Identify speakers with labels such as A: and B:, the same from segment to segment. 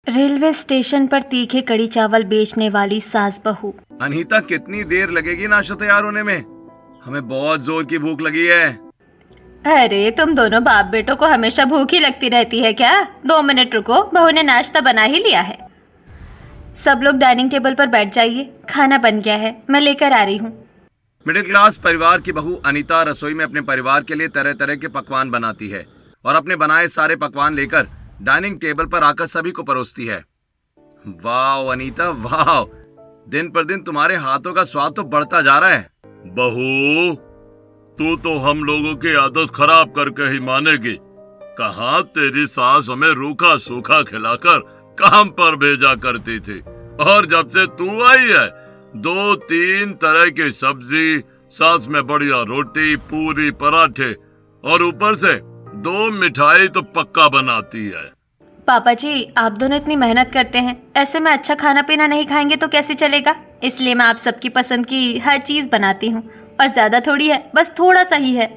A: Railway station पर तीखे कड़ी चावल बेचने वाली सास बहू।
B: अनीता, कितनी देर लगेगी नाश्ता तैयार होने में? हमें बहुत जोर की भूख लगी है।
A: अरे तुम दोनों बाप बेटों को हमेशा भूख ही लगती रहती है क्या? 2 मिनट रुको, बहू ने नाश्ता बना ही लिया है। सब लोग डाइनिंग टेबल पर बैठ जाइए, खाना बन गया है, मैं लेकर आ रही हूँ।
B: मिडिल क्लास परिवार की बहू अनीता रसोई में अपने परिवार के लिए तरह तरह के पकवान बनाती है और अपने बनाए सारे पकवान लेकर डाइनिंग टेबल पर आकर सभी को परोसती है। वाह अनीता वाह, दिन पर दिन तुम्हारे हाथों का स्वाद तो बढ़ता जा रहा है।
C: बहू, तू तो हम लोगों की आदत खराब करके ही मानेगी। कहाँ तेरी सास हमें रूखा सूखा खिलाकर काम पर भेजा करती थी, और जब से तू आई है 2-3 तरह की सब्जी, साथ में बढ़िया रोटी, पूरी, पराठे और ऊपर से 2 मिठाई तो पक्का बनाती है।
A: पापा जी, आप दोनों इतनी मेहनत करते हैं, ऐसे में अच्छा खाना पीना नहीं खाएंगे तो कैसे चलेगा? इसलिए मैं आप सबकी पसंद की हर चीज बनाती हूँ, और ज्यादा थोड़ी है, बस थोड़ा सा ही है।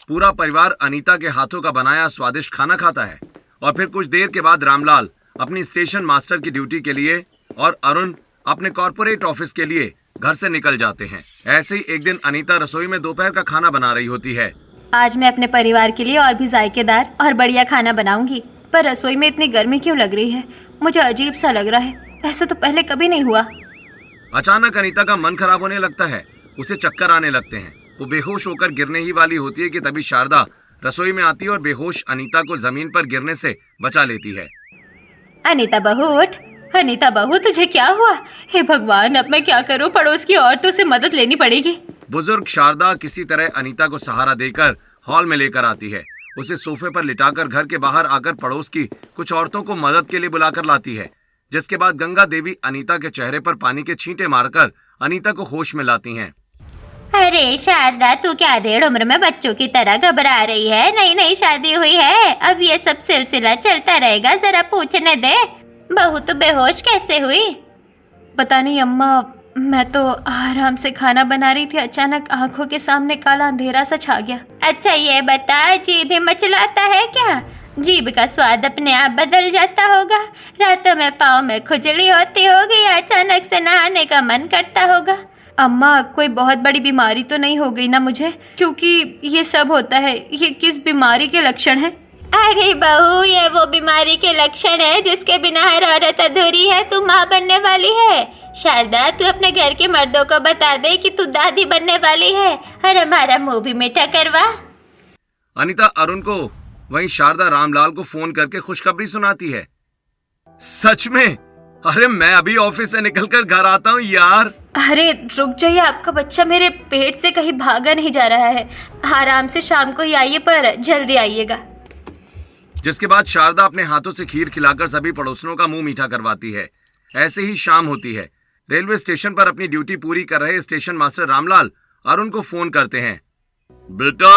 B: पूरा परिवार अनीता के हाथों का बनाया स्वादिष्ट खाना खाता है और फिर कुछ देर के बाद रामलाल अपनी स्टेशन मास्टर की ड्यूटी के लिए और अरुण अपने कॉर्पोरेट ऑफिस के लिए घर से निकल जाते हैं। ऐसे ही एक दिन अनीता रसोई में दोपहर का खाना बना रही होती है।
A: आज मैं अपने परिवार के लिए और भी जायकेदार और बढ़िया खाना बनाऊंगी, पर रसोई में इतनी गर्मी क्यों लग रही है? मुझे अजीब सा लग रहा है, ऐसा तो पहले कभी नहीं हुआ।
B: अचानक अनीता का मन खराब होने लगता है, उसे चक्कर आने लगते हैं। वो बेहोश होकर गिरने ही वाली होती है कि तभी शारदा रसोई में आती है और बेहोश अनीता को जमीन पर गिरने से बचा लेती है।
A: अनीता बहू उठ। अनीता बहू, तुझे क्या हुआ? हे भगवान, अब मैं क्या करूं? पड़ोस की औरतों से मदद लेनी पड़ेगी।
B: बुजुर्ग शारदा किसी तरह अनीता को सहारा देकर हॉल में लेकर आती है। उसे सोफे पर लिटाकर घर के बाहर आकर पड़ोस की कुछ औरतों को मदद के लिए बुलाकर लाती है, जिसके बाद गंगा देवी अनीता के चेहरे पर पानी के छींटे मारकर अनीता को होश में लाती हैं।
A: अरे शारदा, तू क्या डेढ़ उम्र में बच्चों की तरह घबरा रही है? नई नई शादी हुई है, अब ये सब सिलसिला चलता रहेगा, जरा पूछने दे। बहू तो बेहोश कैसे हुई? पता नहीं अम्मा, मैं तो आराम से खाना बना रही थी, अचानक आंखों के सामने काला अंधेरा सा छा गया। अच्छा ये बता, जीभ मचलाता है क्या? जीभ का स्वाद अपने आप बदल जाता होगा, रातों में पाँव में खुजली होती होगी, अचानक से नहाने का मन करता होगा। अम्मा, कोई बहुत बड़ी बीमारी तो नहीं हो गई ना मुझे? क्योंकि ये सब होता है, ये किस बीमारी के लक्षण है? अरे बहू, ये वो बीमारी के लक्षण है जिसके बिना हर औरत अधूरी है। तू माँ बनने वाली है। शारदा, तू अपने घर के मर्दों को बता दे कि तू दादी बनने वाली है, और हमारा मुंह भी मीठा करवा।
B: अनीता अरुण को, वहीं शारदा रामलाल को फोन करके खुशखबरी सुनाती है। सच में? अरे मैं अभी ऑफिस से निकलकर घर आता हूँ यार।
A: अरे रुक जाइए, आपका बच्चा मेरे पेट से कहीं भागा नहीं जा रहा है। आराम से शाम को ही आइए, पर जल्दी आइएगा।
B: जिसके बाद शारदा अपने हाथों से खीर खिलाकर सभी पड़ोसियों का मुंह मीठा करवाती है। ऐसे ही शाम होती है। रेलवे स्टेशन पर अपनी ड्यूटी पूरी कर रहे स्टेशन मास्टर रामलाल अरुण को फोन करते हैं।
C: बेटा,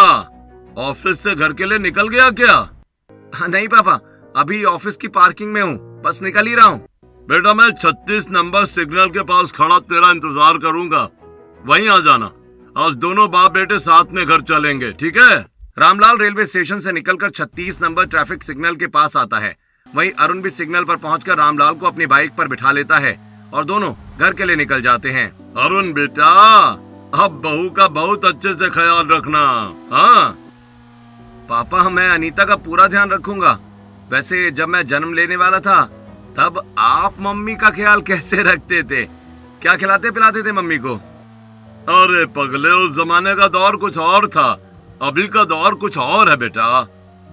C: ऑफिस से घर के लिए निकल गया क्या?
B: नहीं पापा, अभी ऑफिस की पार्किंग में हूँ, बस निकल ही रहा हूँ।
C: बेटा, मैं 36 नंबर सिग्नल के पास खड़ा तेरा इंतजार करूंगा, वहीं आ जाना। आज दोनों बाप बेटे साथ में घर चलेंगे, ठीक है?
B: रामलाल रेलवे स्टेशन से निकलकर 36 नंबर ट्रैफिक सिग्नल के पास आता है। वहीं अरुण भी सिग्नल पर पहुंचकर रामलाल को अपनी बाइक पर बिठा लेता है और दोनों घर के लिए निकल जाते हैं।
C: अरुण बेटा, अब बहू का बहुत अच्छे से ख्याल रखना। हाँ
B: पापा, मैं अनीता का पूरा ध्यान रखूंगा। वैसे जब मैं जन्म लेने वाला था तब आप मम्मी का ख्याल कैसे रखते थे? क्या खिलाते पिलाते थे मम्मी को?
C: अरे पगले, उस जमाने का दौर कुछ और था, अभी का दौर कुछ और है बेटा।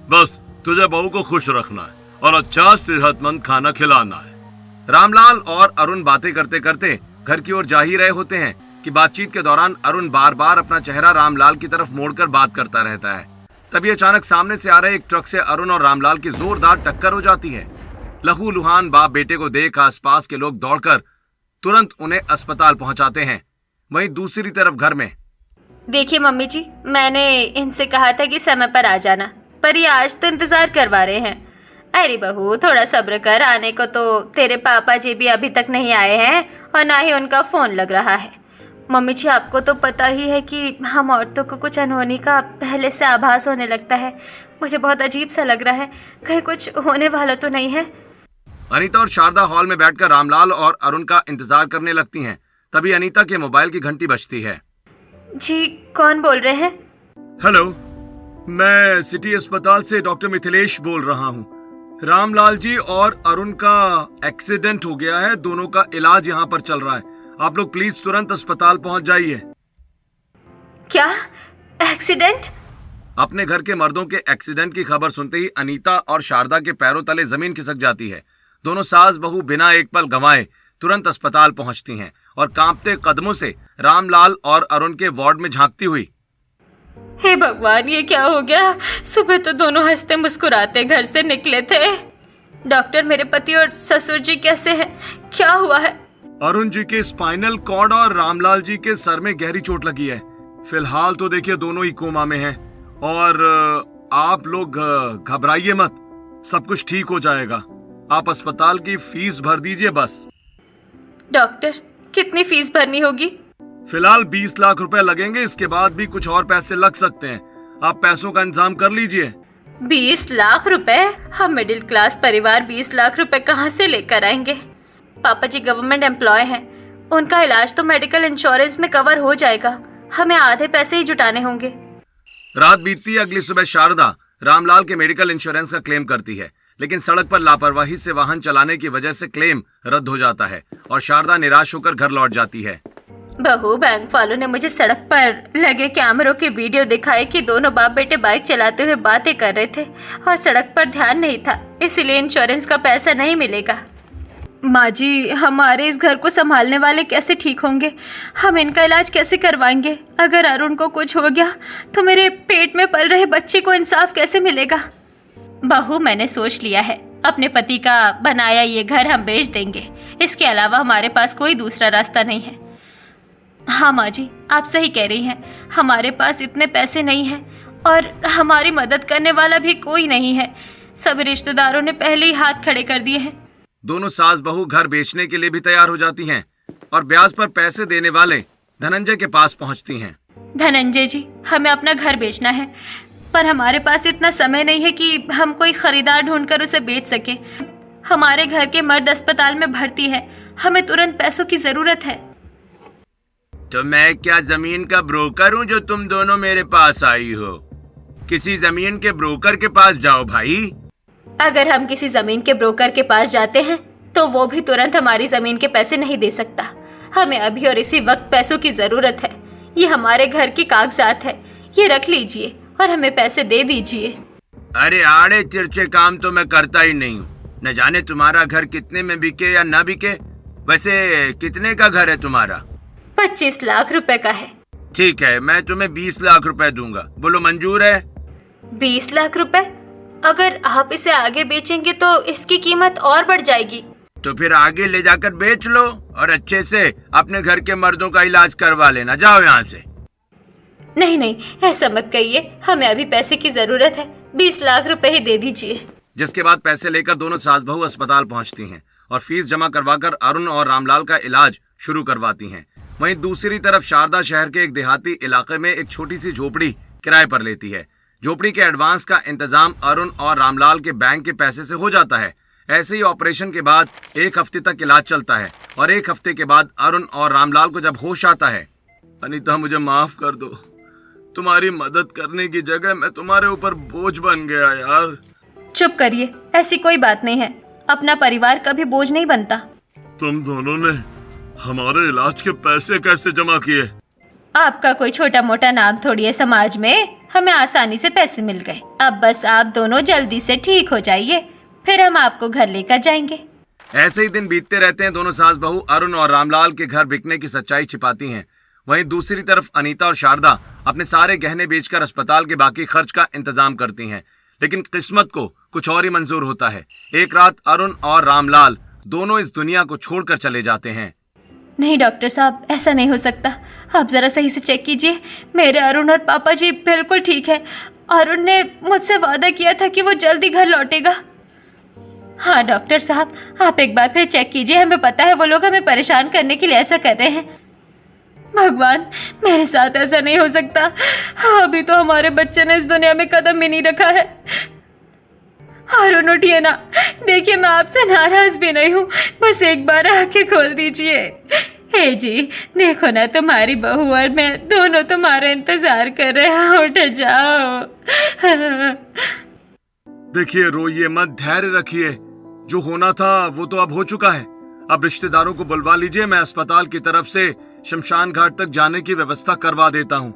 C: बस तुझे बहू को खुश रखना है और अच्छा सेहतमंद खाना खिलाना है।
B: रामलाल और अरुण बातें करते करते घर की ओर जा ही रहे होते हैं कि बातचीत के दौरान अरुण बार बार अपना चेहरा रामलाल की तरफ मोड़कर बात करता रहता है। तभी अचानक सामने से आ रहे एक ट्रक से अरुण और रामलाल की जोरदार टक्कर हो जाती है। लहूलुहान बाप बेटे को देख आसपास के लोग दौड़कर तुरंत उन्हें अस्पताल पहुंचाते हैं। वहीं दूसरी तरफ घर में,
A: देखिए मम्मी जी, मैंने इनसे कहा था कि समय पर आ जाना, पर ये आज तो इंतजार करवा रहे हैं। अरे बहू, थोड़ा सब्र कर, आने को तो तेरे पापा जी भी अभी तक नहीं आए हैं और ना ही उनका फोन लग रहा है। मम्मी जी, आपको तो पता ही है कि हम औरतों को कुछ अनहोनी का पहले से आभास होने लगता है। मुझे बहुत अजीब सा लग रहा है, कहीं कुछ होने वाला तो नहीं है।
B: अनीता और शारदा हॉल में बैठकर रामलाल और अरुण का इंतजार करने लगती हैं। तभी अनीता के मोबाइल की घंटी बजती है।
A: जी, कौन बोल रहे हैं?
B: हेलो, मैं सिटी अस्पताल से डॉक्टर मिथिलेश बोल रहा हूँ। रामलाल जी और अरुण का एक्सीडेंट हो गया है, दोनों का इलाज यहाँ पर चल रहा है। आप लोग प्लीज तुरंत अस्पताल पहुंच जाइए।
A: क्या एक्सीडेंट?
B: अपने घर के मर्दों के एक्सीडेंट की खबर सुनते ही अनीता और शारदा के पैरों तले जमीन खिसक जाती है। दोनों सास बहू बिना एक पल गंवाए तुरंत अस्पताल पहुंचती हैं और कांपते कदमों से रामलाल और अरुण के वार्ड में झांकती हुई,
A: हे भगवान, ये क्या हो गया? सुबह तो दोनों हंसते मुस्कुराते घर से निकले थे। डॉक्टर, मेरे पति और ससुर जी कैसे हैं? क्या हुआ है?
B: अरुण जी के स्पाइनल कॉर्ड और रामलाल जी के सर में गहरी चोट लगी है। फिलहाल तो देखिए दोनों ही कोमा में हैं और आप लोग घबराइए मत, सब कुछ ठीक हो जाएगा। आप अस्पताल की फीस भर दीजिए बस।
A: डॉक्टर, कितनी फीस भरनी होगी?
B: फिलहाल 20 लाख रुपए लगेंगे, इसके बाद भी कुछ और पैसे लग सकते हैं। आप पैसों का इंतजाम कर लीजिए।
A: 20 लाख रुपए? हम मिडिल क्लास परिवार 20 लाख रुपए कहाँ से लेकर आएंगे? पापा जी गवर्नमेंट एम्प्लॉय हैं, उनका इलाज तो मेडिकल इंश्योरेंस में कवर हो जाएगा। हमें आधे पैसे ही जुटाने होंगे।
B: रात बीतती, अगली सुबह शारदा रामलाल के मेडिकल इंश्योरेंस का क्लेम करती है, लेकिन सड़क पर लापरवाही से वाहन चलाने की वजह से क्लेम रद्द हो जाता है और शारदा निराश होकर घर लौट जाती है।
A: बहू, बैंक वालों ने मुझे सड़क पर लगे कैमरों की वीडियो दिखाई कि दोनों बाप बेटे बाइक चलाते हुए बातें कर रहे थे और सड़क पर ध्यान नहीं था, इसलिए इंश्योरेंस का पैसा नहीं मिलेगा। माँ जी, हमारे इस घर को संभालने वाले कैसे ठीक होंगे? हम इनका इलाज कैसे करवाएंगे? अगर अरुण को कुछ हो गया तो मेरे पेट में पल रहे बच्चे को इंसाफ कैसे मिलेगा? बहू, मैंने सोच लिया है, अपने पति का बनाया ये घर हम बेच देंगे। इसके अलावा हमारे पास कोई दूसरा रास्ता नहीं है। हाँ माँ जी, आप सही कह रही हैं, हमारे पास इतने पैसे नहीं हैं और हमारी मदद करने वाला भी कोई नहीं है। सभी रिश्तेदारों ने पहले ही हाथ खड़े कर दिए हैं।
B: दोनों सास बहू घर बेचने के लिए भी तैयार हो जाती हैं और ब्याज पर पैसे देने वाले धनंजय के पास पहुंचती हैं।
A: धनंजय जी, हमें अपना घर बेचना है, पर हमारे पास इतना समय नहीं है कि हम कोई खरीदार ढूंढकर उसे बेच सके। हमारे घर के मर्द अस्पताल में भर्ती है, हमें तुरंत पैसों की जरूरत है।
B: तो मैं क्या जमीन का ब्रोकर हूँ जो तुम दोनों मेरे पास आई हो? किसी जमीन के ब्रोकर के पास जाओ भाई।
A: अगर हम किसी जमीन के ब्रोकर के पास जाते हैं तो वो भी तुरंत हमारी जमीन के पैसे नहीं दे सकता। हमें अभी और इसी वक्त पैसों की जरूरत है। ये हमारे घर के कागजात है, ये रख लीजिए और हमें पैसे दे दीजिए।
B: अरे आड़े तिरछे काम तो मैं करता ही नहीं हूँ। न जाने तुम्हारा घर कितने में बिके या ना बिके। वैसे कितने का घर है तुम्हारा?
A: 25 लाख रुपए का है।
B: ठीक है, मैं तुम्हें 20 लाख रुपए दूंगा। बोलो मंजूर है?
A: 20 लाख रुपए? अगर आप इसे आगे बेचेंगे तो इसकी कीमत और बढ़ जाएगी।
B: तो फिर आगे ले जाकर बेच लो और अच्छे से अपने घर के मर्दों का इलाज करवा लेना। जाओ यहाँ से।
A: नहीं नहीं, ऐसा मत कहिए, हमें अभी पैसे की जरूरत है। 20 लाख रुपए ही दे दीजिए।
B: जिसके बाद पैसे लेकर दोनों सास बहू अस्पताल पहुंचती हैं और फीस जमा करवाकर अरुण और रामलाल का इलाज शुरू करवाती हैं। वहीं दूसरी तरफ शारदा शहर के एक देहाती इलाके में एक छोटी सी झोपड़ी किराए पर लेती है। झोपड़ी के एडवांस का इंतजाम अरुण और रामलाल के बैंक के पैसे से हो जाता है। ऐसे ही ऑपरेशन के बाद 1 हफ्ते तक इलाज चलता है और 1 हफ्ते के बाद अरुण और रामलाल को जब होश आता है, अनीता मुझे माफ कर दो, तुम्हारी मदद करने की जगह मैं तुम्हारे ऊपर बोझ बन गया यार।
A: चुप करिए, ऐसी कोई बात नहीं है। अपना परिवार कभी बोझ नहीं बनता।
C: तुम दोनों ने हमारे इलाज के पैसे कैसे जमा किए?
A: आपका कोई छोटा मोटा नाम थोड़ी है समाज में। हमें आसानी से पैसे मिल गए। अब बस आप दोनों जल्दी से ठीक हो जाइए, फिर हम आपको घर लेकर जाएंगे।
B: ऐसे ही दिन बीतते रहते हैं। दोनों सास बहू अरुण और रामलाल के घर बिकने की सच्चाई छिपाती हैं। वहीं दूसरी तरफ अनीता और शारदा अपने सारे गहने बेचकर अस्पताल के बाकी खर्च का इंतजाम करती हैं। लेकिन किस्मत को कुछ और ही मंजूर होता है। एक रात अरुण और रामलाल दोनों इस दुनिया को छोड़कर चले जाते हैं।
A: नहीं डॉक्टर साहब, ऐसा नहीं हो सकता। आप जरा सही से चेक कीजिए। मेरे अरुण और पापा जी बिल्कुल ठीक है। अरुण ने मुझसे वादा किया था कि वो जल्दी घर लौटेगा। हाँ डॉक्टर साहब, आप एक बार फिर चेक कीजिए। हमें पता है वो लोग हमें परेशान करने के लिए ऐसा कर रहे हैं। भगवान, मेरे साथ ऐसा नहीं हो सकता। अभी तो हमारे बच्चे ने इस दुनिया में कदम भी नहीं रखा है।
D: अरुण उठिए ना, देखिए मैं आपसे नाराज भी नहीं हूँ, बस एक बार आंखें खोल दीजिए। हे जी, देखो ना, तुम्हारी बहू और मैं दोनों तुम्हारा इंतजार कर रहे हैं, उठ जाओ।
B: देखिए, रोइए मत, धैर्य रखिए। जो होना था वो तो अब हो चुका है। अब रिश्तेदारों को बुलवा लीजिए, मैं अस्पताल की तरफ से शमशान घाट तक जाने की व्यवस्था करवा देता हूँ।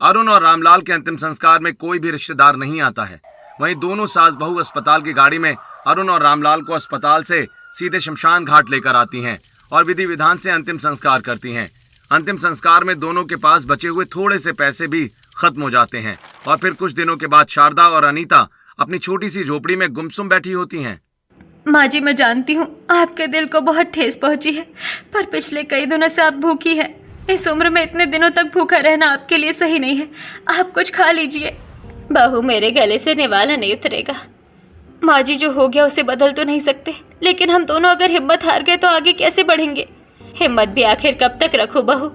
B: अरुण और रामलाल के अंतिम संस्कार में कोई भी रिश्तेदार नहीं आता है। वहीं दोनों सास बहू अस्पताल की गाड़ी में अरुण और रामलाल को अस्पताल से सीधे शमशान घाट लेकर आती हैं और विधि विधान से अंतिम संस्कार करती हैं। अंतिम संस्कार में दोनों के पास बचे हुए थोड़े से पैसे भी खत्म हो जाते हैं और फिर कुछ दिनों के बाद शारदा और अनीता अपनी छोटी सी झोपड़ी में गुमसुम बैठी होती हैं।
D: माँ जी, मैं जानती हूँ आपके दिल को बहुत ठेस पहुँची है, पर पिछले कई दिनों से आप भूखी है। इस उम्र में इतने दिनों तक भूखा रहना आपके लिए सही नहीं है। आप कुछ खा लीजिए।
A: बहू, मेरे गले से निवाला नहीं उतरेगा।
D: माँ जी, जो हो गया उसे बदल तो नहीं सकते, लेकिन हम दोनों अगर हिम्मत हार गए तो आगे कैसे बढ़ेंगे?
A: हिम्मत भी आखिर कब तक रखो बहू?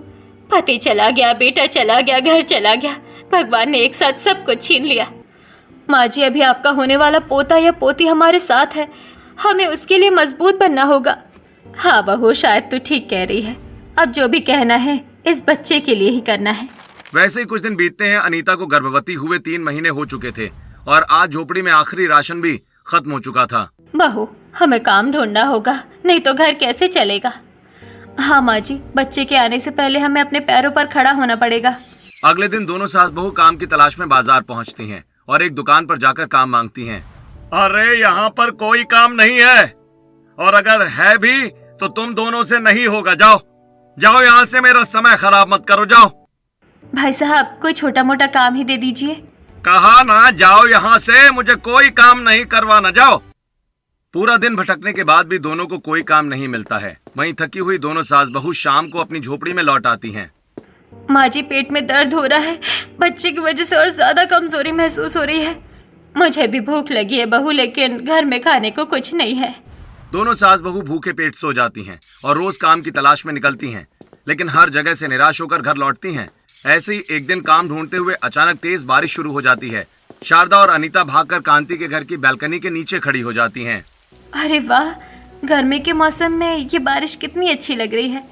A: पति चला गया, बेटा चला गया, घर चला गया, भगवान ने एक साथ सब कुछ छीन लिया।
D: माँ जी, अभी आपका होने वाला पोता या पोती हमारे साथ है, हमें उसके लिए मजबूत बनना होगा।
A: हाँ बहू, शायद तू ठीक कह रही है। अब जो भी कहना है इस बच्चे के लिए ही करना है।
B: वैसे ही कुछ दिन बीतते हैं। अनीता को गर्भवती हुए 3 महीने हो चुके थे और आज झोपड़ी में आखिरी राशन भी खत्म हो चुका था।
A: बहू, हमें काम ढूंढना होगा, नहीं तो घर कैसे चलेगा?
D: हाँ माँ जी, बच्चे के आने से पहले हमें अपने पैरों पर खड़ा होना पड़ेगा।
B: अगले दिन दोनों सास बहू काम की तलाश में बाजार पहुंचती हैं और एक दुकान पर जाकर काम मांगती हैं।
C: अरे यहाँ पर कोई काम नहीं है, और अगर है भी तो तुम दोनों से नहीं होगा। जाओ जाओ, यहाँ से मेरा समय खराब मत करो, जाओ।
D: भाई साहब, कोई छोटा मोटा काम ही दे दीजिए।
C: कहा ना, जाओ यहाँ से, मुझे कोई काम नहीं करवाना, जाओ।
B: पूरा दिन भटकने के बाद भी दोनों को कोई काम नहीं मिलता है। वहीं थकी हुई दोनों सास बहू शाम को अपनी झोपड़ी में लौट आती हैं।
D: माँ जी, पेट में दर्द हो रहा है, बच्चे की वजह से और ज्यादा कमजोरी महसूस हो रही है।
A: मुझे भी भूख लगी है बहू, लेकिन घर में खाने को कुछ नहीं है।
B: दोनों सास बहू भूखे पेट सो जाती हैं और रोज काम की तलाश में निकलती हैं, लेकिन हर जगह से निराश होकर घर लौटती हैं। ऐसे ही एक दिन काम ढूंढते हुए अचानक तेज बारिश शुरू हो जाती है। शारदा और अनीता भागकर कांति के घर की बालकनी के नीचे खड़ी हो जाती हैं।
D: अरे वाह, गर्मी के मौसम में ये बारिश कितनी अच्छी लग रही है।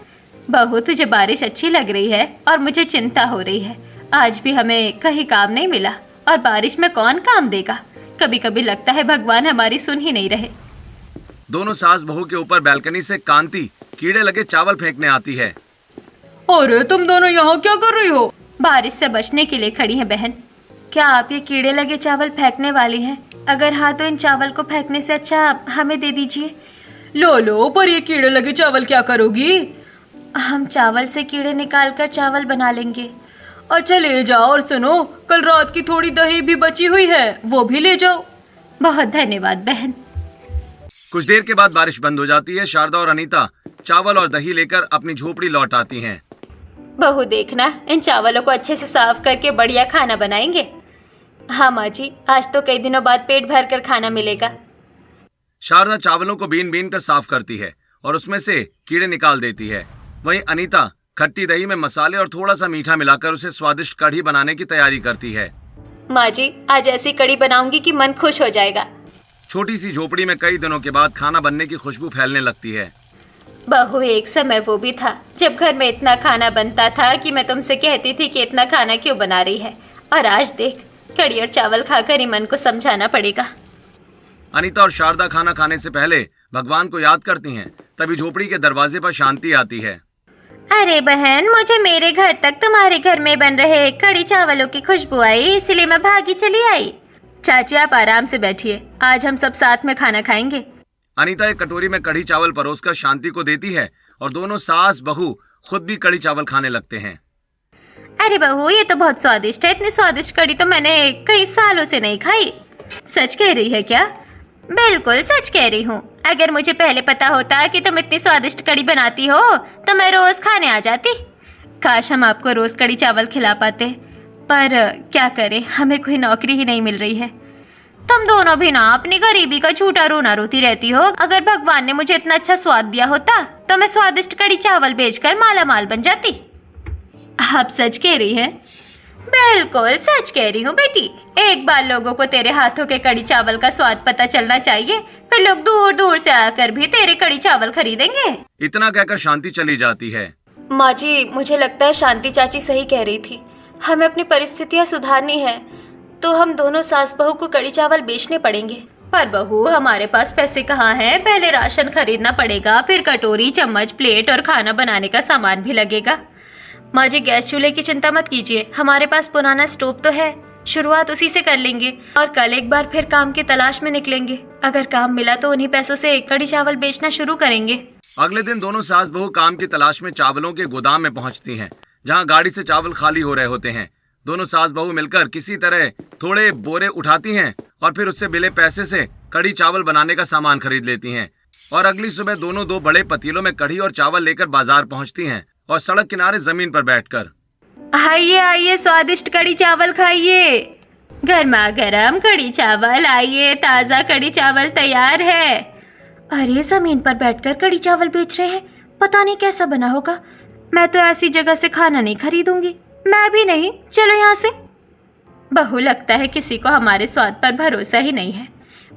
A: बहू, तुझे बारिश अच्छी लग रही है और मुझे चिंता हो रही है। आज भी हमें कहीं काम नहीं मिला और बारिश में कौन काम देगा? कभी कभी लगता है भगवान हमारी सुन ही नहीं रहे।
B: दोनों सास बहू के ऊपर बालकनी से कांति कीड़े लगे चावल फेंकने आती है।
D: अरे तुम दोनों यहाँ क्या कर रही हो?
A: बारिश से बचने के लिए खड़ी हैं बहन।
D: क्या आप ये कीड़े लगे चावल फेंकने वाली हैं? अगर हाँ तो इन चावल को फेंकने से अच्छा हमें दे दीजिए।
A: लो लो, पर ये कीड़े लगे चावल क्या करोगी?
D: हम चावल से कीड़े निकाल कर चावल बना लेंगे।
A: अच्छा ले जाओ, और सुनो, कल रात की थोड़ी दही भी बची हुई है, वो भी ले जाओ।
D: बहुत धन्यवाद बहन।
B: कुछ देर के बाद बारिश बंद हो जाती है। शारदा और अनीता चावल और दही लेकर अपनी झोपड़ी लौट आती हैं।
A: बहू, देखना, इन चावलों को अच्छे से साफ करके बढ़िया खाना बनाएंगे।
D: हाँ माँ जी, आज तो कई दिनों बाद पेट भर कर खाना मिलेगा।
B: शारदा चावलों को बीन बीन कर साफ करती है और उसमें से कीड़े निकाल देती है। वहीं अनीता खट्टी दही में मसाले और थोड़ा सा मीठा मिलाकर उसे स्वादिष्ट कढ़ी बनाने की तैयारी करती है।
D: माँ जी, आज ऐसी कढ़ी बनाऊंगी कि मन खुश हो जाएगा।
B: छोटी सी झोपड़ी में कई दिनों के बाद खाना बनने की खुशबू फैलने लगती है।
A: बहू, एक समय वो भी था जब घर में इतना खाना बनता था कि मैं तुमसे कहती थी कि इतना खाना क्यों बना रही है, और आज देख, कढ़ी और चावल खाकर ही मन को समझाना पड़ेगा।
B: अनीता और शारदा खाना खाने से पहले भगवान को याद करती हैं। तभी झोपड़ी के दरवाजे पर शांति आती है।
A: अरे बहन, मुझे मेरे घर तक तुम्हारे घर में बन रहे कढ़ी चावलों की खुशबू आई, इसलिए मैं भागी चली आई।
D: चाची, आप आराम से बैठिए, आज हम सब साथ में खाना खाएंगे।
B: अनीता एक कटोरी में कढ़ी चावल परोसकर शांति को देती है और दोनों सास बहू खुद भी कढ़ी चावल खाने लगते हैं।
A: अरे बहू, ये तो बहुत स्वादिष्ट है। इतनी स्वादिष्ट कढ़ी तो मैंने कई सालों से नहीं खाई।
D: सच कह रही है क्या?
A: बिल्कुल सच कह रही हूँ। अगर मुझे पहले पता होता कि तुम इतनी स्वादिष्ट कढ़ी बनाती हो तो मैं रोज खाने आ जाती।
D: काश हम आपको रोज कढ़ी चावल खिला पाते, पर क्या करें, हमें कोई नौकरी ही नहीं मिल रही है।
A: तुम दोनों भी ना अपनी गरीबी का झूठा रोना रोती रहती हो। अगर भगवान ने मुझे इतना अच्छा स्वाद दिया होता तो मैं स्वादिष्ट कढ़ी चावल बेचकर माला माल बन जाती।
D: आप सच कह रही हैं?
A: बिल्कुल सच कह रही हूँ बेटी। एक बार लोगों को तेरे हाथों के कड़ी चावल का स्वाद पता चलना चाहिए, फिर लोग दूर दूर से आकर भी तेरे कड़ी चावल खरीदेंगे।
B: इतना कहकर शांति चली जाती है।
D: माँ जी, मुझे लगता है शांति चाची सही कह रही थी। हमें अपनी परिस्थितियाँ सुधारनी है तो हम दोनों सास बहू को कड़ी चावल बेचने पड़ेंगे।
A: पर बहू, हमारे पास पैसे कहाँ हैं? पहले राशन खरीदना पड़ेगा, फिर कटोरी, चम्मच, प्लेट और खाना बनाने का सामान भी लगेगा।
D: माँ जी, गैस चूल्हे की चिंता मत कीजिए, हमारे पास पुराना स्टोव तो है, शुरुआत उसी से कर लेंगे और कल एक बार फिर काम की तलाश में निकलेंगे। अगर काम मिला तो उन्हीं पैसों से कड़ी चावल बेचना शुरू करेंगे।
B: अगले दिन दोनों सास बहू काम की तलाश में चावलों के गोदाम में पहुंचती हैं, जहां गाड़ी से चावल खाली हो रहे होते हैं। दोनों सास बहू मिलकर किसी तरह थोड़े बोरे उठाती हैं और फिर उससे मिले पैसे से कड़ी चावल बनाने का सामान खरीद लेती हैं। और अगली सुबह दोनों दो बड़े पतीलों में कढ़ी और चावल लेकर बाजार पहुंचती हैं और सड़क किनारे जमीन पर बैठकर,
D: आइए आइए, स्वादिष्ट कड़ी चावल खाइए।
A: गर्मा गर्म कड़ी चावल, आइए, ताज़ा कड़ी चावल तैयार है।
D: अरे, जमीन पर बैठकर कड़ी चावल बेच रहे हैं, पता नहीं कैसा बना होगा। मैं तो ऐसी जगह से खाना नहीं खरीदूंगी। मैं भी नहीं, चलो यहाँ से।
A: बहू, लगता है किसी को हमारे स्वाद पर भरोसा ही नहीं है।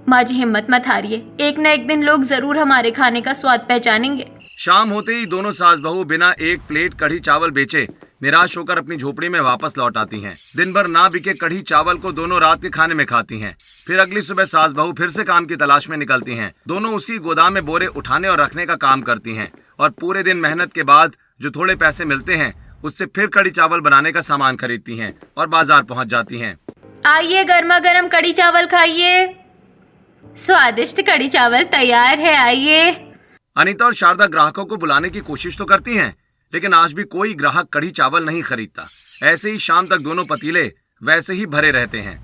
D: माँ जी, हिम्मत मत हारिए, एक न एक दिन लोग जरूर हमारे खाने का स्वाद पहचानेंगे।
B: शाम होते ही दोनों सास बहू बिना एक प्लेट कढ़ी चावल बेचे निराश होकर अपनी झोपड़ी में वापस लौट आती हैं। दिन भर ना बिके कढ़ी चावल को दोनों रात के खाने में खाती हैं। फिर अगली सुबह सास बहू फिर से काम की तलाश में निकलती हैं। दोनों उसी गोदाम में बोरे उठाने और रखने का काम करती हैं और पूरे दिन मेहनत के बाद जो थोड़े पैसे मिलते हैं उससे फिर कढ़ी चावल बनाने का सामान खरीदती हैं और बाजार पहुंच जाती हैं।
D: आइए, गर्मा गर्म कड़ी चावल खाइए।
A: स्वादिष्ट कड़ी चावल तैयार है, आइए।
B: अनीता और शारदा ग्राहकों को बुलाने की कोशिश तो करती हैं, लेकिन आज भी कोई ग्राहक कढ़ी चावल नहीं खरीदता। ऐसे ही शाम तक दोनों पतीले वैसे ही भरे रहते हैं।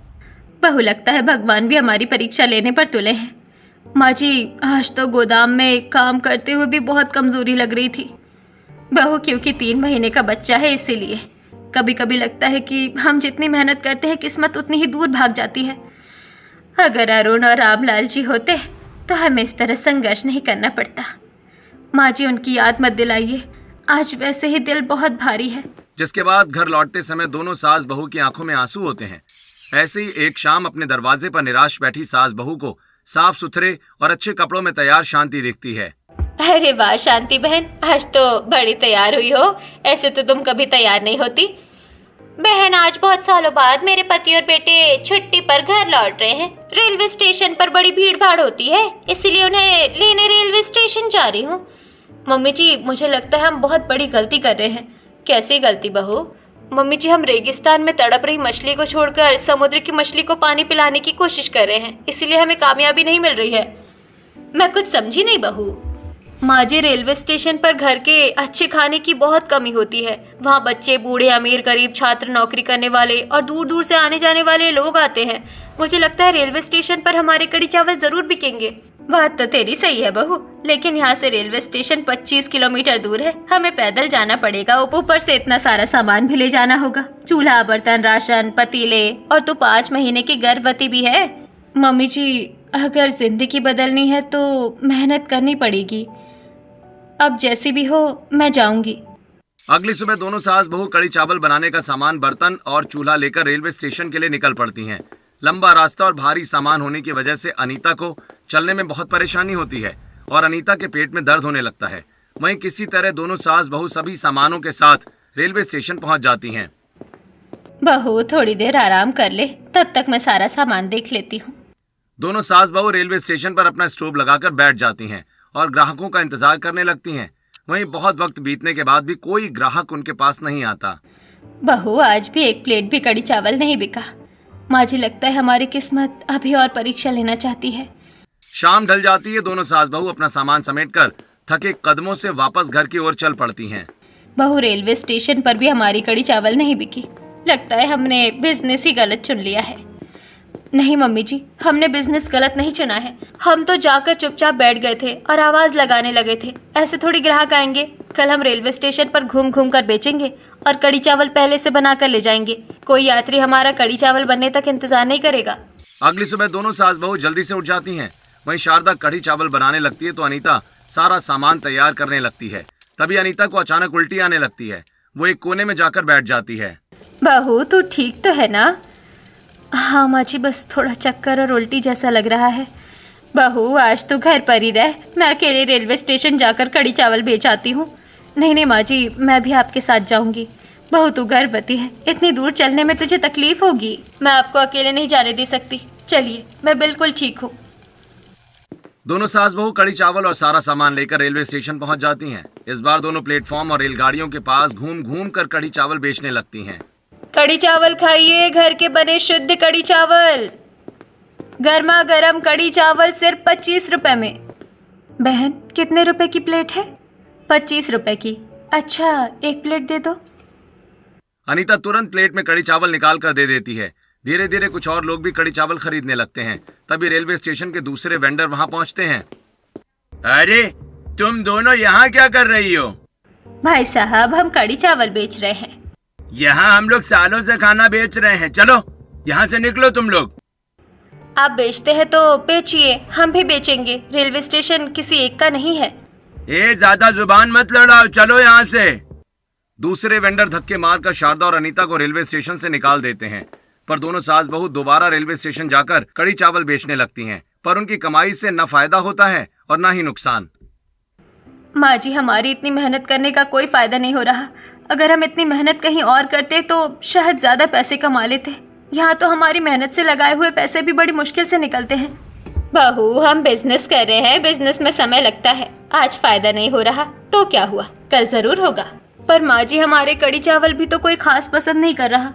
D: बहू, लगता है भगवान भी हमारी परीक्षा लेने पर तुले हैं। माँ जी, आज तो गोदाम में काम करते हुए भी बहुत कमजोरी लग रही थी।
A: बहू, क्योंकि 3 महीने का बच्चा है इसीलिए।
D: कभी कभी लगता है कि हम जितनी मेहनत करते हैं किस्मत उतनी ही दूर भाग जाती है।
A: अगर अरुण और रामलाल जी होते तो हमें इस तरह संघर्ष नहीं करना पड़ता।
D: माँ जी, उनकी याद मत दिलाइए, आज वैसे ही दिल बहुत भारी है।
B: जिसके बाद घर लौटते समय दोनों सास बहू की आंखों में आंसू होते हैं। ऐसे ही एक शाम अपने दरवाजे पर निराश बैठी सास बहू को साफ सुथरे और अच्छे कपड़ों में तैयार शांति दिखती है।
A: अरे वाह शांति बहन, आज तो बड़ी तैयार हुई हो। ऐसे तो तुम कभी तैयार नहीं होती। बहन, आज बहुत सालों बाद मेरे पति और बेटे छुट्टी पर घर लौट रहे हैं। रेलवे स्टेशन पर बड़ी भीड़ भाड़ होती है, इसलिए उन्हें लेने रेलवे स्टेशन जा रही हूँ।
D: मम्मी जी, मुझे लगता है हम बहुत बड़ी गलती कर रहे हैं।
A: कैसी गलती बहू?
D: मम्मी जी, हम रेगिस्तान में तड़प रही मछली को छोड़कर समुद्र की मछली को पानी पिलाने की कोशिश कर रहे हैं, इसलिए हमें कामयाबी नहीं मिल रही है।
A: मैं कुछ समझी नहीं बहू।
D: माँ जी, रेलवे स्टेशन पर घर के अच्छे खाने की बहुत कमी होती है। वहाँ बच्चे, बूढ़े, अमीर, गरीब, छात्र, नौकरी करने वाले और दूर दूर से आने जाने वाले लोग आते हैं। मुझे लगता है रेलवे स्टेशन पर हमारे कड़ी चावल जरूर बिकेंगे।
A: बात तो तेरी सही है बहू, लेकिन यहाँ से रेलवे स्टेशन 25 किलोमीटर दूर है। हमें पैदल जाना पड़ेगा, ऊपर से इतना सारा सामान भी ले जाना होगा। चूल्हा, बर्तन, राशन, पतीले, और तू 5 महीने की गर्भवती भी है।
D: मम्मी जी, अगर जिंदगी बदलनी है तो मेहनत करनी पड़ेगी। अब जैसी भी हो, मैं जाऊंगी।
B: अगली सुबह दोनों सास बहू कड़ी चावल बनाने का सामान, बर्तन और चूल्हा लेकर रेलवे स्टेशन के लिए निकल पड़ती हैं। लंबा रास्ता और भारी सामान होने की वजह से अनीता को चलने में बहुत परेशानी होती है और अनीता के पेट में दर्द होने लगता है। वहीं किसी तरह दोनों सास बहू सभी सामानों के साथ रेलवे स्टेशन पहुंच जाती हैं।
A: बहू, थोड़ी देर आराम कर ले, तब तक मैं सारा सामान देख लेती हूँ।
B: दोनों सास बहू रेलवे स्टेशन पर अपना स्टोव लगाकर बैठ जाती हैं और ग्राहकों का इंतजार करने लगती हैं। वहीं बहुत वक्त बीतने के बाद भी कोई ग्राहक उनके पास नहीं आता।
A: बहू, आज भी एक प्लेट भी कड़ी चावल नहीं बिका।
D: माँ जी, लगता है हमारी किस्मत अभी और परीक्षा लेना चाहती है।
B: शाम ढल जाती है। दोनों सास बहू अपना सामान समेटकर थके कदमों से वापस घर की ओर चल पड़ती हैं।
A: बहू, रेलवे स्टेशन पर भी हमारी कड़ी चावल नहीं बिकी। लगता है हमने बिजनेस ही गलत चुन लिया है।
D: नहीं मम्मी जी, हमने बिजनेस गलत नहीं चुना है। हम तो जाकर चुपचाप बैठ गए थे और आवाज लगाने लगे थे। ऐसे थोड़ी ग्राहक आएंगे। कल हम रेलवे स्टेशन पर घूम घूम कर बेचेंगे और कड़ी चावल पहले से बना कर ले जाएंगे। कोई यात्री हमारा कड़ी चावल बनने तक इंतजार नहीं करेगा।
B: अगली सुबह दोनों सास बहू जल्दी से उठ जाती हैं। वहीं शारदा कढ़ी चावल बनाने लगती है तो अनीता सारा सामान तैयार करने लगती है। तभी अनीता को अचानक उल्टी आने लगती है। वो एक कोने में जाकर बैठ जाती है।
D: बहू तू ठीक तो है ना? हाँ माँ जी, बस थोड़ा चक्कर और उल्टी जैसा लग रहा है। बहू आज तो घर पर ही रह, मैं अकेले रेलवे स्टेशन जाकर कड़ी चावल बेच आती हूँ। नहीं माँ जी, मैं भी आपके साथ जाऊँगी। बहू तू गर्भवती है, इतनी दूर चलने में तुझे तकलीफ होगी। मैं आपको अकेले नहीं जाने दे सकती। चलिए, मैं बिल्कुल ठीक हूँ।
B: दोनों सास बहू कड़ी चावल और सारा सामान लेकर रेलवे स्टेशन पहुंच जाती हैं। इस बार दोनों प्लेटफॉर्म और रेलगाड़ियों के पास घूम घूम कर कड़ी चावल बेचने लगती हैं।
D: कड़ी चावल खाइए, घर के बने शुद्ध कड़ी चावल। गर्मा गर्म कड़ी चावल सिर्फ 25 रुपए में। बहन, कितने रुपए की प्लेट है? 25 रुपए की। अच्छा, एक प्लेट दे दो।
B: अनीता तुरंत प्लेट में कड़ी चावल निकाल कर दे देती है। धीरे धीरे कुछ और लोग भी कड़ी चावल खरीदने लगते हैं। तभी रेलवे स्टेशन के दूसरे वेंडर वहां पहुंचते हैं। अरे, तुम दोनों यहाँ क्या कर रही हो?
D: भाई साहब, हम कड़ी चावल बेच रहे हैं।
B: यहाँ हम लोग सालों से खाना बेच रहे हैं। चलो यहाँ से निकलो तुम लोग।
D: आप बेचते हैं तो बेचिए, हम भी बेचेंगे। रेलवे स्टेशन किसी एक का नहीं है।
B: ए, ज्यादा जुबान मत लड़ाओ, चलो यहाँ से। दूसरे वेंडर धक्के मारकर शारदा और अनीता को रेलवे स्टेशन से निकाल देते हैं। पर दोनों सास बहू दोबारा रेलवे स्टेशन जाकर कड़ी चावल बेचने लगती हैं। पर उनकी कमाई से न फायदा होता है और न ही नुकसान।
D: माँ जी, हमारी इतनी मेहनत करने का कोई फायदा नहीं हो रहा। अगर हम इतनी मेहनत कहीं और करते तो शायद ज्यादा पैसे कमा लेते। यहाँ तो हमारी मेहनत से लगाए हुए पैसे भी बड़ी मुश्किल से निकलते हैं। बहू, हम बिजनेस कर रहे हैं, बिजनेस में समय लगता है। आज फायदा नहीं हो रहा तो क्या हुआ, कल जरूर होगा। पर माँ जी, हमारे कड़ी चावल भी तो कोई खास पसंद नहीं कर रहा।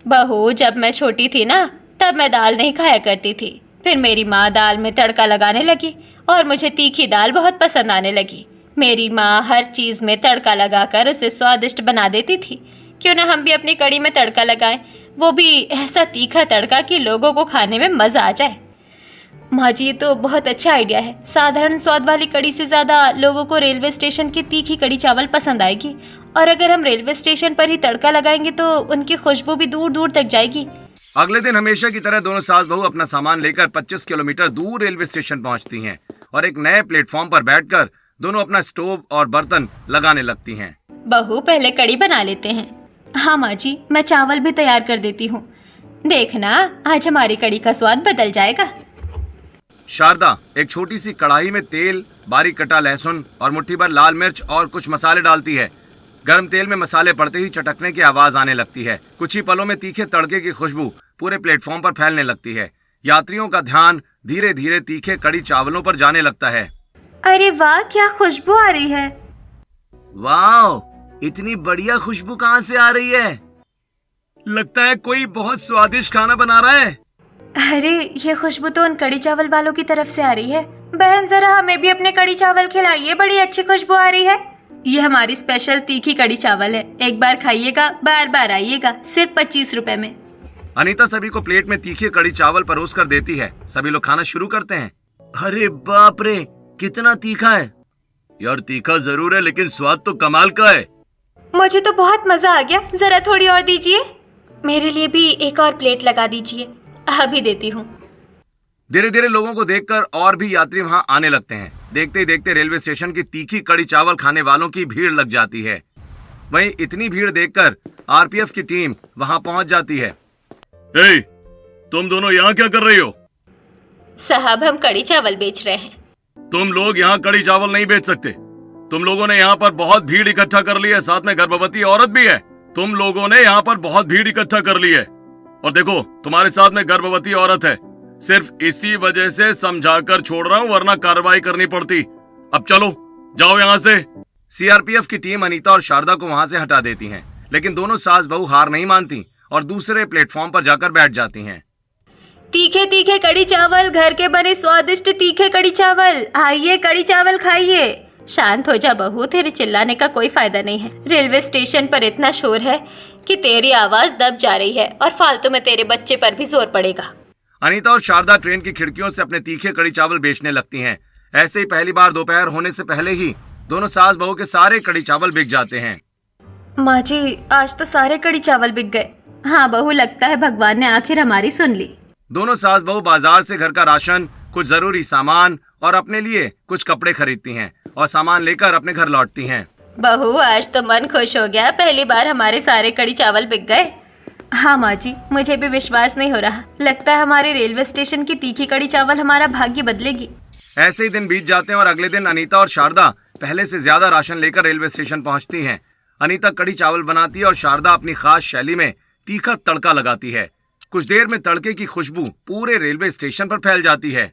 D: बहू, जब मैं छोटी थी ना, तब मैं दाल नहीं खाया करती थी। फिर मेरी माँ दाल में तड़का लगाने लगी और मुझे तीखी दाल बहुत पसंद आने लगी। मेरी माँ हर चीज़ में तड़का लगाकर उसे स्वादिष्ट बना देती थी। क्यों ना हम भी अपनी कड़ी में तड़का लगाएं, वो भी ऐसा तीखा तड़का कि लोगों को खाने में मज़ा आ जाए। माँ जी, ये तो बहुत अच्छा आइडिया है। साधारण स्वाद वाली कड़ी से ज़्यादा लोगों को रेलवे स्टेशन की तीखी कड़ी चावल पसंद आएगी। और अगर हम रेलवे स्टेशन पर ही तड़का लगाएंगे तो उनकी खुशबू भी दूर दूर तक जाएगी।
B: अगले दिन हमेशा की तरह दोनों सास बहू अपना सामान लेकर 25 किलोमीटर दूर रेलवे स्टेशन पहुंचती हैं और एक नए प्लेटफॉर्म पर बैठकर दोनों अपना स्टोव और बर्तन लगाने लगती हैं।
D: बहू, पहले कड़ी बना लेते हैं। हाँ माँ जी, मैं चावल भी तैयार कर देती हूँ। देखना, आज हमारी कड़ी का स्वाद बदल जाएगा।
B: शारदा एक छोटी सी कढ़ाई में तेल, बारीक कटा लहसुन और मुट्ठी भर लाल मिर्च और कुछ मसाले डालती है। गर्म तेल में मसाले पड़ते ही चटकने की आवाज आने लगती है। कुछ ही पलों में तीखे तड़के की खुशबू पूरे प्लेटफॉर्म पर फैलने लगती है। यात्रियों का ध्यान धीरे धीरे तीखे कड़ी चावलों पर जाने लगता है।
D: अरे वाह, क्या खुशबू आ रही है।
B: वाह, इतनी बढ़िया खुशबू कहाँ से आ रही है? लगता है कोई बहुत स्वादिष्ट खाना बना रहा है।
D: अरे, ये खुशबू तो उन कड़ी चावल वालों की तरफ से आ रही है। बहन, जरा हमें भी अपने कड़ी चावल खिलाइए, बड़ी अच्छी खुशबू आ रही है। ये हमारी स्पेशल तीखी कड़ी चावल है, एक बार खाइएगा, बार बार आइएगा, सिर्फ 25 रुपए में।
B: अनीता सभी को प्लेट में तीखे कड़ी चावल परोस कर देती है। सभी लोग खाना शुरू करते हैं। अरे बाप रे, कितना तीखा है। यार, तीखा जरूर है लेकिन स्वाद तो कमाल का है।
D: मुझे तो बहुत मजा आ गया, जरा थोड़ी और दीजिए। मेरे लिए भी एक और प्लेट लगा दीजिए। अभी देती हूँ।
B: धीरे धीरे लोगों को देखकर और भी यात्री वहां आने लगते हैं। देखते ही देखते रेलवे स्टेशन की तीखी कड़ी चावल खाने वालों की भीड़ लग जाती है। वहीं इतनी भीड़ देखकर आरपीएफ की टीम वहां पहुंच जाती है।
C: ए, तुम दोनों यहाँ क्या कर रही हो?
D: साहब, हम कड़ी चावल बेच रहे हैं।
C: तुम लोग यहाँ कड़ी चावल नहीं बेच सकते। तुम लोगों ने यहाँ पर बहुत भीड़ इकट्ठा कर ली है, साथ में गर्भवती औरत भी है। तुम लोगों ने यहाँ पर बहुत भीड़ इकट्ठा कर ली है और देखो, तुम्हारे साथ में गर्भवती औरत है। सिर्फ इसी वजह से समझाकर छोड़ रहा हूँ, वरना कार्रवाई करनी पड़ती। अब चलो, जाओ यहाँ से।
B: सीआरपीएफ की टीम अनीता और शारदा को वहां से हटा देती है, लेकिन दोनों सास बहू हार नहीं मानती और दूसरे प्लेटफॉर्म पर जाकर बैठ जाती हैं।
D: तीखे तीखे कड़ी चावल, घर के बने स्वादिष्ट तीखे कड़ी चावल। आइए, कड़ी चावल खाइए। शांत हो जा बहू, तेरे चिल्लाने का कोई फायदा नहीं है। रेलवे स्टेशन पर इतना शोर है कि तेरी आवाज दब जा रही है और फालतू में तेरे बच्चे पर भी जोर पड़ेगा।
B: अनीता और शारदा ट्रेन की खिड़कियों से अपने तीखे कड़ी चावल बेचने लगती हैं। ऐसे ही पहली बार दोपहर होने से पहले ही दोनों सास बहू के सारे कड़ी चावल बिक जाते हैं।
D: माँ जी, आज तो सारे कड़ी चावल बिक गए। हाँ बहू, लगता है भगवान ने आखिर हमारी सुन ली।
B: दोनों सास बहू बाजार से घर का राशन, कुछ जरूरी सामान और अपने लिए कुछ कपड़े खरीदती हैं और सामान लेकर अपने घर लौटती हैं।
D: बहू, आज तो मन खुश हो गया, पहली बार हमारे सारे कड़ी चावल बिक गए। हाँ माँ जी, मुझे भी विश्वास नहीं हो रहा। लगता है हमारे रेलवे स्टेशन की तीखी कड़ी चावल हमारा भाग्य बदलेगी।
B: ऐसे ही दिन बीत जाते हैं और अगले दिन अनीता और शारदा पहले से ज्यादा राशन लेकर रेलवे स्टेशन पहुंचती हैं। अनीता कड़ी चावल बनाती है और शारदा अपनी खास शैली में तीखा तड़का लगाती है। कुछ देर में तड़के की खुशबू पूरे रेलवे स्टेशन पर फैल जाती है।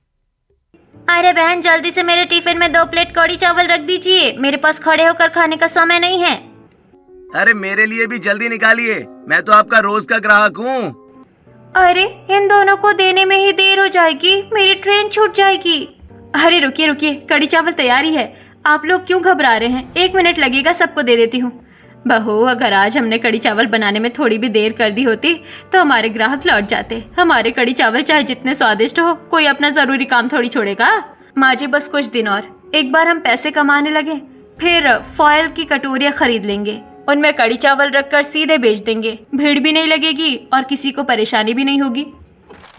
A: अरे बहन, जल्दी से मेरे टिफिन में 2 प्लेट कड़ी चावल रख दीजिए, मेरे पास खड़े होकर खाने का समय नहीं है।
B: अरे मेरे लिए भी जल्दी निकालिए, मैं तो आपका रोज का ग्राहक हूँ।
D: अरे इन दोनों को देने में ही देर हो जाएगी, मेरी ट्रेन छूट जाएगी। अरे रुकिए रुकिए, कड़ी चावल तैयारी है, आप लोग क्यों घबरा रहे हैं? 1 मिनट लगेगा, सबको दे देती हूँ। बहू, अगर आज हमने कड़ी चावल बनाने में थोड़ी भी देर कर दी होती तो हमारे ग्राहक लौट जाते। हमारे कड़ी चावल चाहे जितने स्वादिष्ट हो, कोई अपना जरूरी काम थोड़ी छोड़ेगा। माँ जी, बस कुछ दिन और, एक बार हम पैसे कमाने लगे फिर फॉयल की कटोरियाँ खरीद लेंगे, उनमें कड़ी चावल रखकर सीधे बेच देंगे। भीड़ भी नहीं लगेगी और किसी को परेशानी भी नहीं होगी।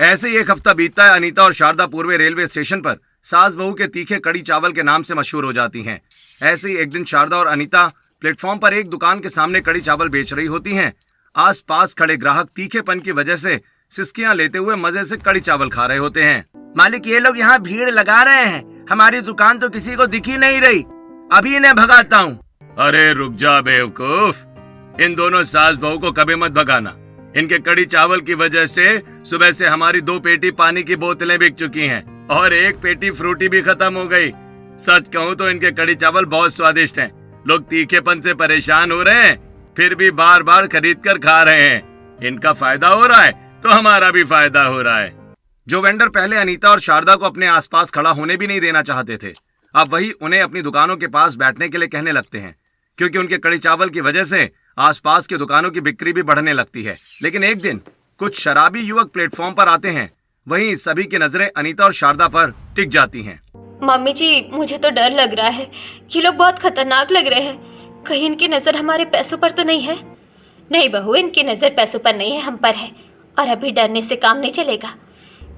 B: ऐसे ही एक हफ्ता बीतता है। अनीता और शारदा पूर्वे रेलवे स्टेशन पर सास बहू के तीखे कड़ी चावल के नाम से मशहूर हो जाती हैं। ऐसे ही एक दिन शारदा और अनीता प्लेटफॉर्म पर एक दुकान के सामने कड़ी चावल बेच रही होती हैं। आसपास खड़े ग्राहक तीखेपन की वजह से सिसकियां लेते हुए मजे से कड़ी चावल खा रहे होते हैं। मालिक, ये लोग यहाँ भीड़ लगा रहे हैं, हमारी दुकान तो किसी को दिख ही नहीं रही, अभी इन्हें भगाता हूँ।
C: अरे रुक जा बेवकूफ, इन दोनों सास बहू को कभी मत भगाना। इनके कड़ी चावल की वजह से सुबह से हमारी 2 पेटी पानी की बोतलें बिक चुकी हैं और 1 पेटी फ्रूटी भी खत्म हो गई। सच कहूँ तो इनके कड़ी चावल बहुत स्वादिष्ट हैं। लोग तीखेपन से परेशान हो रहे हैं, फिर भी बार बार खरीद कर खा रहे हैं। इनका फायदा हो रहा है तो हमारा भी फायदा हो रहा है।
B: जो वेंडर पहले अनीता और शारदा को अपने आसपास खड़ा होने भी नहीं देना चाहते थे, अब वही उन्हें अपनी दुकानों के पास बैठने के लिए कहने लगते हैं, क्योंकि उनके कड़ी चावल की वजह से आसपास की दुकानों की बिक्री भी बढ़ने लगती है। लेकिन एक दिन कुछ शराबी युवक प्लेटफॉर्म पर आते हैं। वहीं सभी की नजरें अनीता और शारदा पर टिक जाती हैं।
D: मम्मी जी, मुझे तो डर लग रहा है, ये लोग बहुत खतरनाक लग रहे हैं। कहीं इनकी नजर हमारे पैसों पर तो नहीं है?
A: नहीं बहू, इनकी नजर पैसों पर नहीं है, हम पर है, और अभी डरने से काम नहीं चलेगा।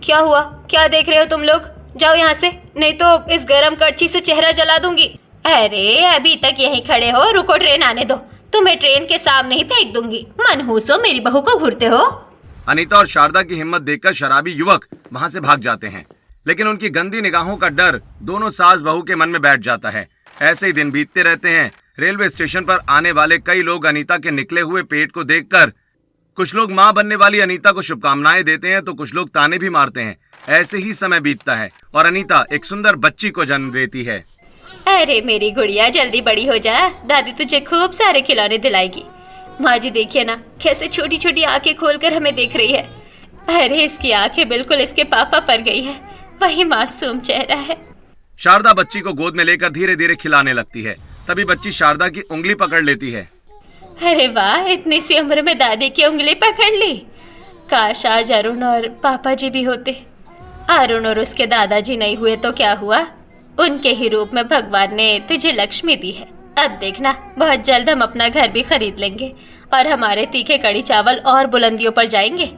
D: क्या हुआ? क्या देख रहे हो तुम लोग? जाओ यहाँ से, नहीं तो इस गरम कड़छी से चेहरा जला दूंगी।
A: अरे अभी तक यहीं खड़े हो, रुको, ट्रेन आने दो, तुम्हें ट्रेन के सामने ही फेंक दूंगी। मनहूस हो, मेरी बहू को घूरते हो।
B: अनीता और शारदा की हिम्मत देखकर शराबी युवक वहां से भाग जाते हैं, लेकिन उनकी गंदी निगाहों का डर दोनों सास बहू के मन में बैठ जाता है। ऐसे ही दिन बीतते रहते हैं। रेलवे स्टेशन पर आने वाले कई लोग अनीता के निकले हुए पेट को देखकर कुछ लोग मां बनने वाली अनीता को शुभकामनाएं देते हैं तो कुछ लोग ताने भी मारते हैं। ऐसे ही समय बीतता है और अनीता एक सुंदर बच्ची को जन्म देती है।
A: अरे मेरी गुड़िया, जल्दी बड़ी हो जा, दादी तुझे खूब सारे खिलौने दिलाएगी।
D: माँ जी देखिए ना, कैसे छोटी छोटी आंखें खोलकर हमें देख रही है।
A: अरे इसकी आंखें बिल्कुल इसके पापा पर गई है, वही मासूम चेहरा है।
B: शारदा बच्ची को गोद में लेकर धीरे धीरे खिलाने लगती है। तभी बच्ची शारदा की उंगली पकड़ लेती है।
A: अरे वाह, इतनी सी उम्र में दादी की उंगली पकड़ ली। काश आज अरुण और पापा जी भी होते। अरुण और उसके दादाजी नहीं हुए तो क्या हुआ, उनके ही रूप में भगवान ने तुझे लक्ष्मी दी है। अब देखना, बहुत जल्द हम अपना घर भी खरीद लेंगे और हमारे तीखे कड़ी चावल और बुलंदियों पर जाएंगे।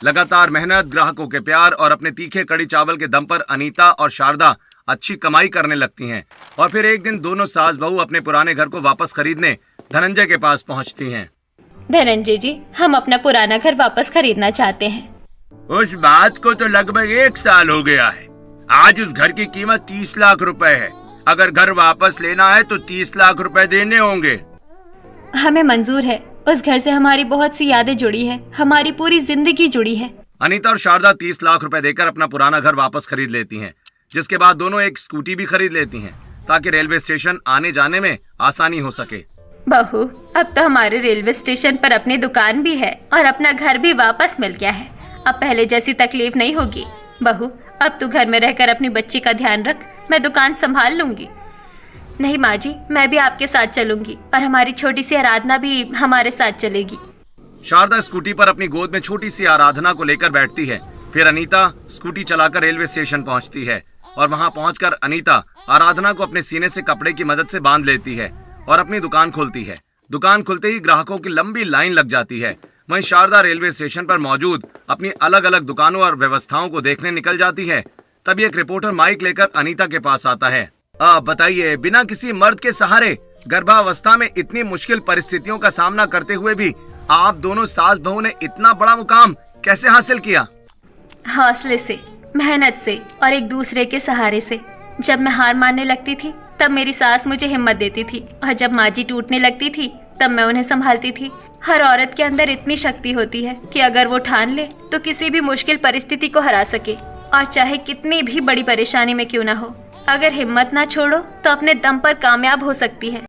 B: लगातार मेहनत, ग्राहकों के प्यार और अपने तीखे कड़ी चावल के दम पर अनीता और शारदा अच्छी कमाई करने लगती हैं। और फिर एक दिन दोनों सास बहू अपने पुराने घर को वापस खरीदने धनंजय के पास पहुंचती हैं।
A: धनंजय जी, हम अपना पुराना घर वापस खरीदना चाहते हैं।
C: उस बात को तो लगभग 1 साल हो गया है। आज उस घर की कीमत 30 लाख रुपए है। अगर घर वापस लेना है तो 30 लाख रुपए देने होंगे।
D: हमें मंजूर है, उस घर से हमारी बहुत सी यादें जुड़ी है, हमारी पूरी जिंदगी जुड़ी है।
B: अनीता और शारदा 30 लाख रुपए देकर अपना पुराना घर वापस खरीद लेती हैं, जिसके बाद दोनों एक स्कूटी भी खरीद लेती हैं ताकि रेलवे स्टेशन आने जाने में आसानी हो सके।
D: बहू, अब तो हमारे रेलवे स्टेशन पर अपनी दुकान भी है और अपना घर भी वापस मिल गया है। अब पहले जैसी तकलीफ नहीं होगी। बहू, अब तू घर में रहकर अपनी बच्ची का ध्यान रख, मैं दुकान संभाल लूंगी। नहीं माँ जी, मैं भी आपके साथ चलूंगी और हमारी छोटी सी आराधना भी हमारे साथ चलेगी।
B: शारदा स्कूटी पर अपनी गोद में छोटी सी आराधना को लेकर बैठती है। फिर अनीता स्कूटी चलाकर रेलवे स्टेशन पहुंचती है और वहां पहुंचकर अनीता आराधना को अपने सीने से कपड़े की मदद से बांध लेती है और अपनी दुकान खोलती है। दुकान खुलते ही ग्राहकों की लंबी लाइन लग जाती है। वहीं शारदा रेलवे स्टेशन पर मौजूद अपनी अलग अलग दुकानों और व्यवस्थाओं को देखने निकल जाती है। तभी एक रिपोर्टर माइक लेकर अनीता के पास आता है। बताइए, बिना किसी मर्द के सहारे गर्भावस्था में इतनी मुश्किल परिस्थितियों का सामना करते हुए भी आप दोनों सास बहू ने इतना बड़ा मुकाम कैसे हासिल किया?
D: हौसले से, मेहनत से और एक दूसरे के सहारे से। जब मैं हार मानने लगती थी तब मेरी सास मुझे हिम्मत देती थी, और जब माजी टूटने लगती थी तब मैं उन्हें संभालती थी। हर औरत के अंदर इतनी शक्ति होती है कि अगर वो ठान ले तो किसी भी मुश्किल परिस्थिति को हरा सके, और चाहे कितनी भी बड़ी परेशानी में क्यों ना हो, अगर हिम्मत ना छोड़ो तो अपने दम पर कामयाब हो सकती है।